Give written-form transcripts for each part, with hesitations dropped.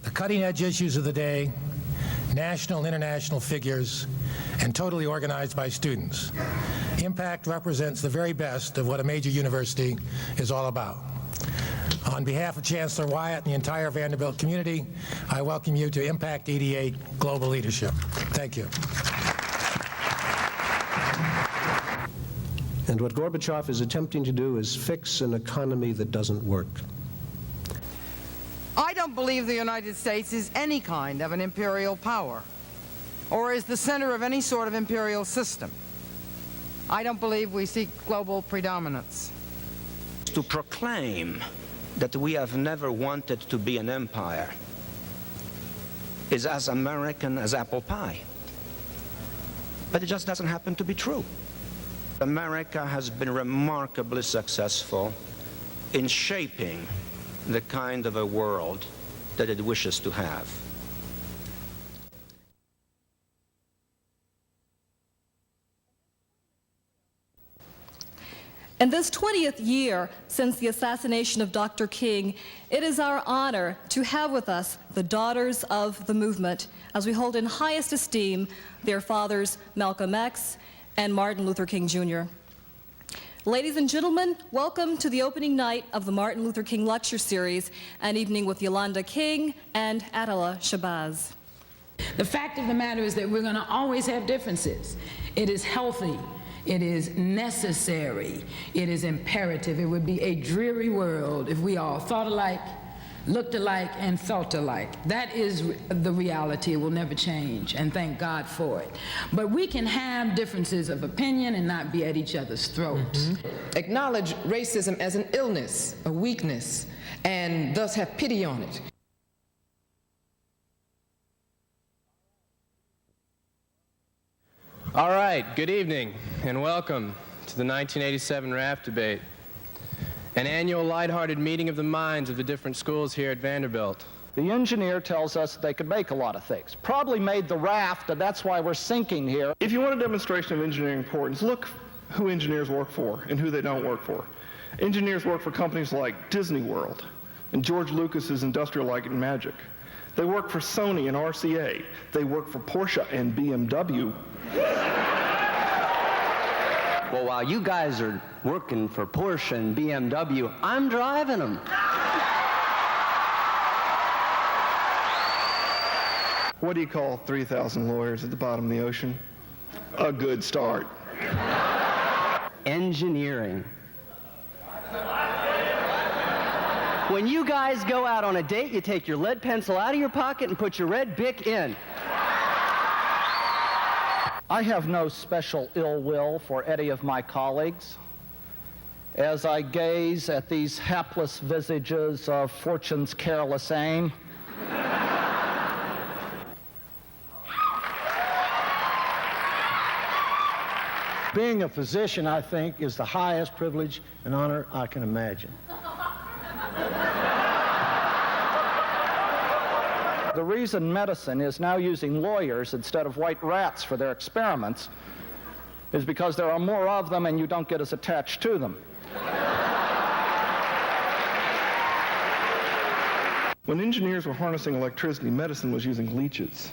the cutting-edge issues of the day, national and international figures, and totally organized by students. Impact represents the very best of what a major university is all about. On behalf of Chancellor Wyatt and the entire Vanderbilt community, I welcome you to Impact 88 Global Leadership. Thank you. And what Gorbachev is attempting to do is fix an economy that doesn't work. I don't believe the United States is any kind of an imperial power or is the center of any sort of imperial system. I don't believe we seek global predominance. To proclaim that we have never wanted to be an empire is as American as apple pie. But it just doesn't happen to be true. America has been remarkably successful in shaping the kind of a world that it wishes to have. In this 20th year since the assassination of Dr. King, it is our honor to have with us the daughters of the movement as we hold in highest esteem their fathers, Malcolm X and Martin Luther King, Jr. Ladies and gentlemen, welcome to the opening night of the Martin Luther King Lecture Series, An Evening with Yolanda King and Atala Shabazz. The fact of the matter is that we're going to always have differences. It is healthy. It is necessary. It is imperative. It would be a dreary world if we all thought alike, looked alike, and felt alike. That is the reality. It will never change, and thank God for it. But we can have differences of opinion and not be at each other's throats. Acknowledge racism as an illness, a weakness, and thus have pity on it. All right, good evening and welcome to the 1987 Raft Debate, an annual lighthearted meeting of the minds of the different schools here at Vanderbilt. The engineer tells us they could make a lot of things. Probably made the raft, and that's why we're sinking here. If you want a demonstration of engineering importance, look who engineers work for and who they don't work for. Engineers work for companies like Disney World and George Lucas's Industrial Light and Magic. They work for Sony and RCA. They work for Porsche and BMW. Well, while you guys are working for Porsche and BMW, I'm driving them. What do you call 3,000 lawyers at the bottom of the ocean? A good start. Engineering. When you guys go out on a date, you take your lead pencil out of your pocket and put your red Bic in. I have no special ill will for any of my colleagues. As I gaze at these hapless visages of fortune's careless aim, being a physician, I think, is the highest privilege and honor I can imagine. The reason medicine is now using lawyers instead of white rats for their experiments is because there are more of them and you don't get as attached to them. When engineers were harnessing electricity, medicine was using leeches.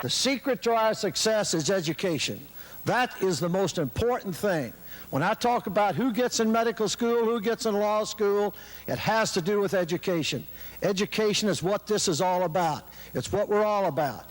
The secret to our success is education. That is the most important thing. When I talk about who gets in medical school, who gets in law school, it has to do with education. Education is what this is all about. It's what we're all about.